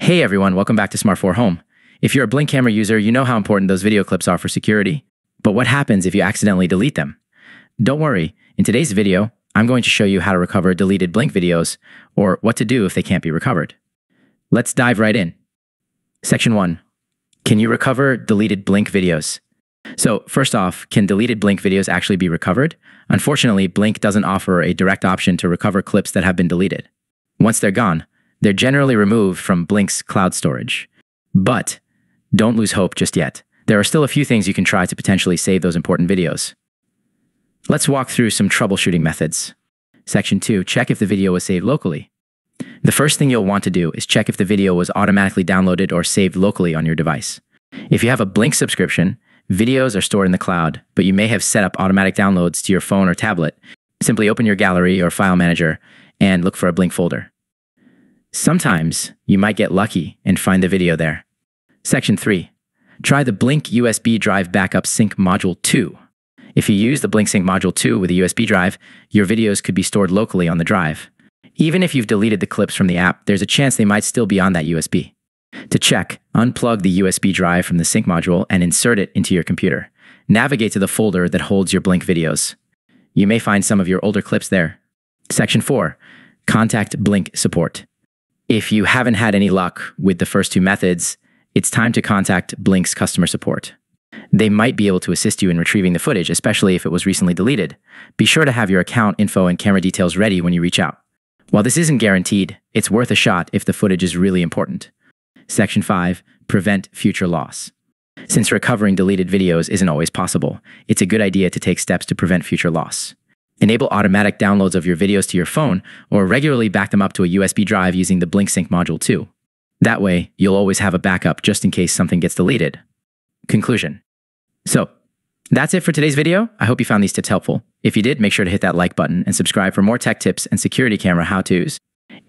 Hey everyone, welcome back to Smart 4 Home. If you're a Blink camera user, you know how important those video clips are for security. But what happens if you accidentally delete them? Don't worry, in today's video, I'm going to show you how to recover deleted Blink videos, or what to do if they can't be recovered. Let's dive right in. Section 1. Can you recover deleted Blink videos? So first off, can deleted Blink videos actually be recovered? Unfortunately, Blink doesn't offer a direct option to recover clips that have been deleted. Once they're gone, they're generally removed from Blink's cloud storage. But don't lose hope just yet. There are still a few things you can try to potentially save those important videos. Let's walk through some troubleshooting methods. Section 2. Check if the video was saved locally. The first thing you'll want to do is check if the video was automatically downloaded or saved locally on your device. If you have a Blink subscription, videos are stored in the cloud, but you may have set up automatic downloads to your phone or tablet. Simply open your gallery or file manager and look for a Blink folder. Sometimes you might get lucky and find the video there. Section 3. Try the Blink USB Drive Backup Sync Module 2. If you use the Blink Sync Module 2 with a USB drive, your videos could be stored locally on the drive. Even if you've deleted the clips from the app, there's a chance they might still be on that USB. To check, unplug the USB drive from the Sync module and insert it into your computer. Navigate to the folder that holds your Blink videos. You may find some of your older clips there. Section 4. Contact Blink support. If you haven't had any luck with the first two methods, it's time to contact Blink's customer support. They might be able to assist you in retrieving the footage, especially if it was recently deleted. Be sure to have your account info and camera details ready when you reach out. While this isn't guaranteed, it's worth a shot if the footage is really important. Section 5. Prevent future loss. Since recovering deleted videos isn't always possible, it's a good idea to take steps to prevent future loss. Enable automatic downloads of your videos to your phone, or regularly back them up to a USB drive using the Blink Sync Module 2. That way, you'll always have a backup just in case something gets deleted. Conclusion. So, that's it for today's video. I hope you found these tips helpful. If you did, make sure to hit that like button and subscribe for more tech tips and security camera how-tos.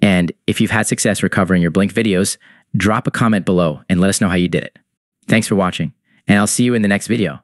And if you've had success recovering your Blink videos, drop a comment below and let us know how you did it. Thanks for watching, and I'll see you in the next video.